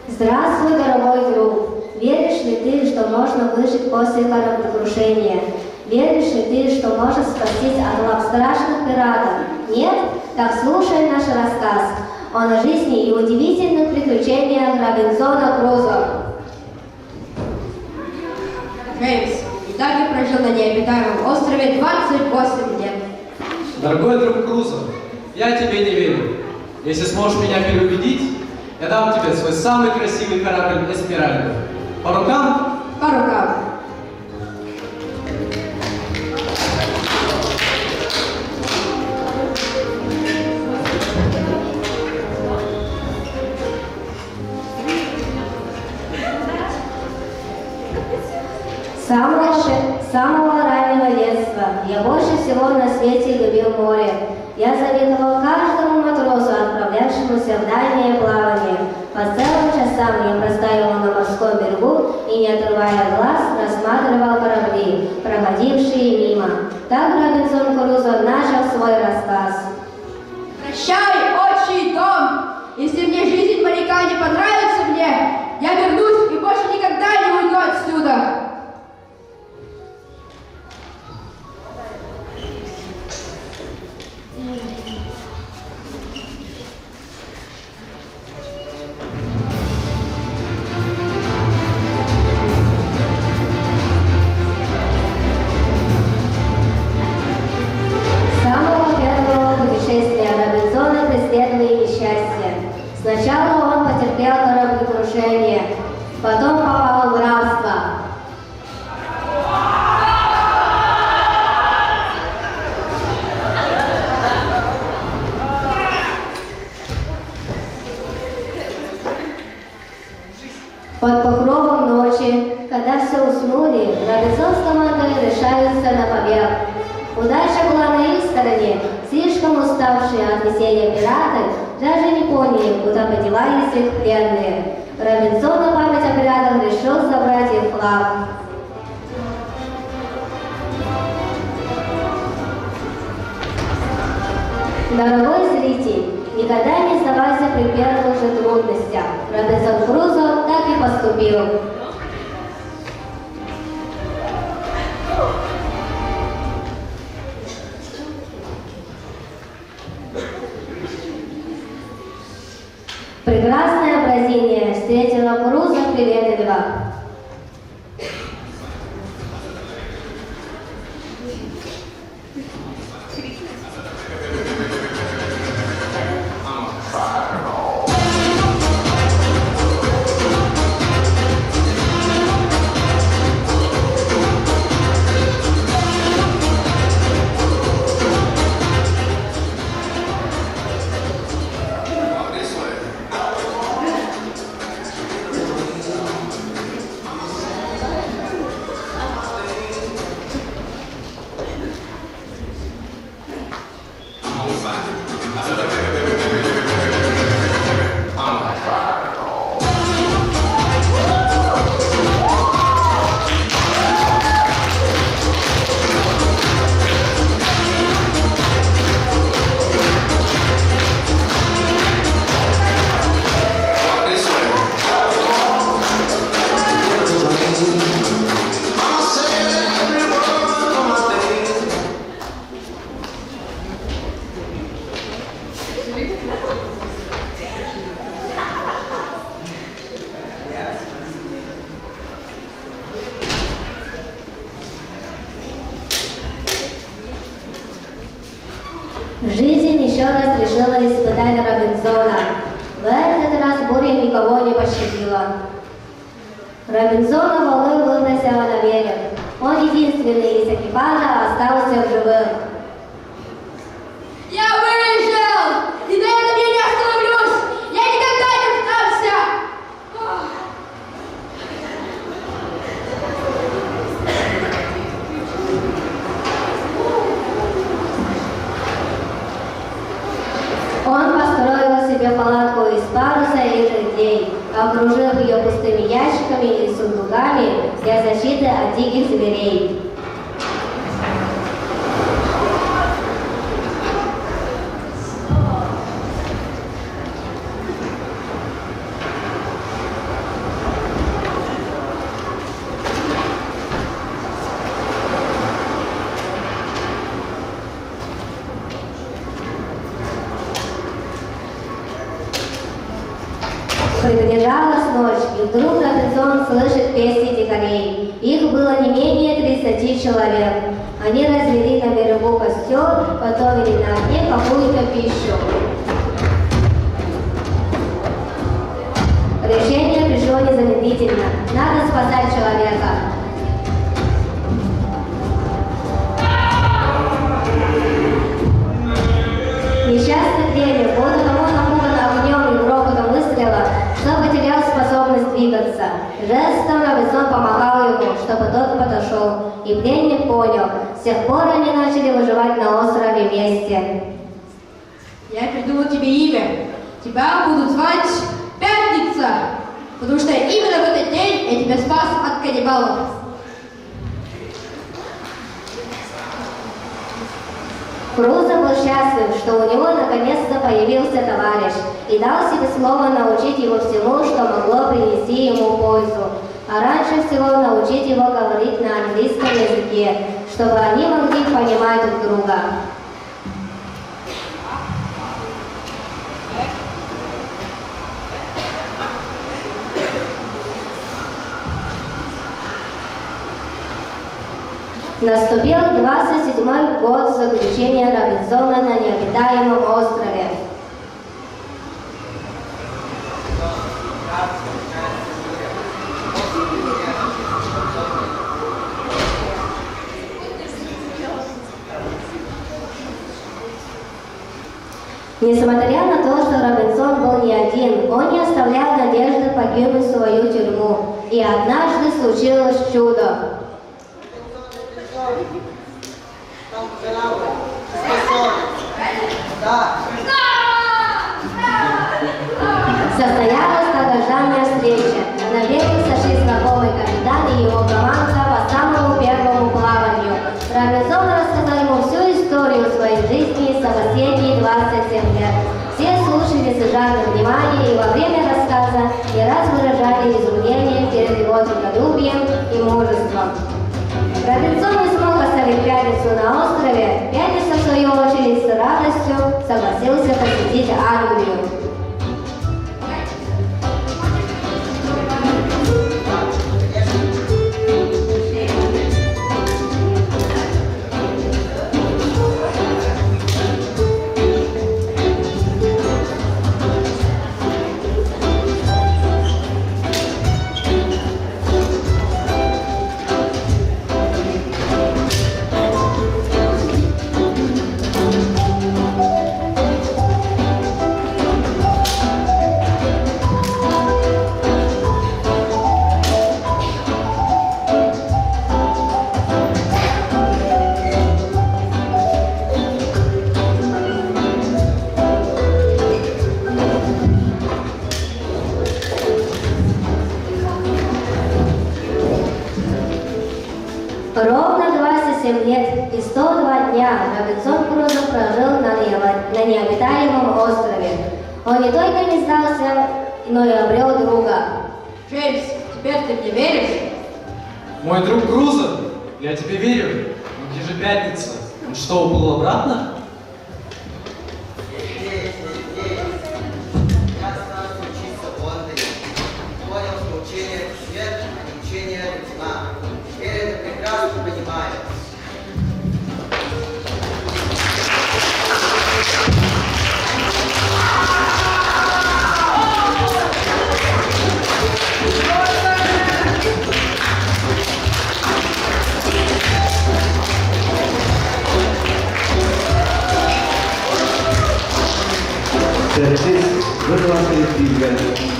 Здравствуй, дорогой друг! Веришь ли ты, что можно выжить после кораблекрушения? Веришь ли ты, что можешь спастись от лап страшных пиратов? Нет? Так слушай наш рассказ о жизни и удивительных приключениях Робинзона Крузо. Джеймс, и так я прожил на необитаемом острове 28 лет. Дорогой друг Крузо, я тебе не верю. Если сможешь меня переубедить, я дам тебе свой самый красивый корабль Эсмеральда. По рукам? По рукам. С самого раннего детства я больше всего на свете любил море. Я завидовал каждому матросу, отправлявшемуся в дальнее плавание. По целым часам я простаивал на морском берегу и, не отрывая глаз, рассматривал корабли, проходившие мимо. Так Робинзон Крузо начал свой рассказ. Прощай, отчий дом! Если мне жизнь моряка не понравится я вернусь и больше никогда не уйду отсюда. Сначала он потерпел кораблекрушение, потом попал в рабство. Под покровом ночи, когда все уснули, Робинзон с командой решаются на побег. Удача была на их стороне. Слишком уставшие от веселья пираты даже не поняли, куда подевались их пленные. Робинзон на память о пиратах решил забрать их флаг. Дорогой зритель, никогда не сдавайся при первых же трудностях. Робинзон Крузо так и поступил. Прекрасное бразилья встретила Крузо приветливо. Жизнь еще раз решила испытать Робинзона. В этот раз буря никого не пощадила. Робинзона волной выбросила на берег. Он единственный из экипажа остался в живых. Я выжил! И на этом я не остановлюсь! Я никогда не сдамся! Он построил себе палатку из паруса и жердей, окружив ее пустыми ящиками и сундуками для защиты от диких зверей. Приближалась ночь, и вдруг Робинзон слышит песни дикарей. Их было не менее 30 человек. Они развели на берегу костер, готовили на огне какую-то пищу. Решение пришло незамедлительно. Надо спасать человека. Несчастный племя, вот у того напугано огнем и грохотом выстрела, что потерял способность двигаться. Жестом Робинзон помогал ему, чтобы тот подошел, и пленник понял. С тех пор они начали выживать на острове вместе. Я придумал тебе имя. Тебя будут звать Пятница, потому что именно в этот день я тебя спас от каннибалов. Крузо был счастлив, что у него наконец-то появился товарищ, и дал себе слово научить его всему, что могло принести ему пользу. А раньше всего научить его говорить на английском языке, чтобы они могли понимать друг друга. Наступил 27-й год заключения Робинзона на необитаемом острове. Несмотря на то, что Робинзон был не один, он не оставлял надежды покинуть свою тюрьму. И однажды случилось чудо. Состоялась долгожданная встреча. На берег сошли знакомый капитан и его команда по самому первому плаванию. Робинзон рассказал ему всю историю своей жизни за последние 27 лет. Все слушали с жадным вниманием и во время рассказа не раз выражали изумление перед его трудолюбием и мужеством. Робинзон не смог оставить Пятницу на острове. Пятница, в свою очередь, с радостью согласился посетить Англию. Ровно 27 лет и 102 дня Робинзон Крузо прожил на необитаемом острове. Он не только не сдался, но и обрел друга. Джеймс, теперь ты мне веришь? Мой друг Крузо, я тебе верю. Но где же Пятница? Он что, уплыл обратно? Я остался учиться в Лондоне. Понял, что учение – это свет, а не учение – это тьма. Теперь это прекрасно понимаю. Service, good one, please,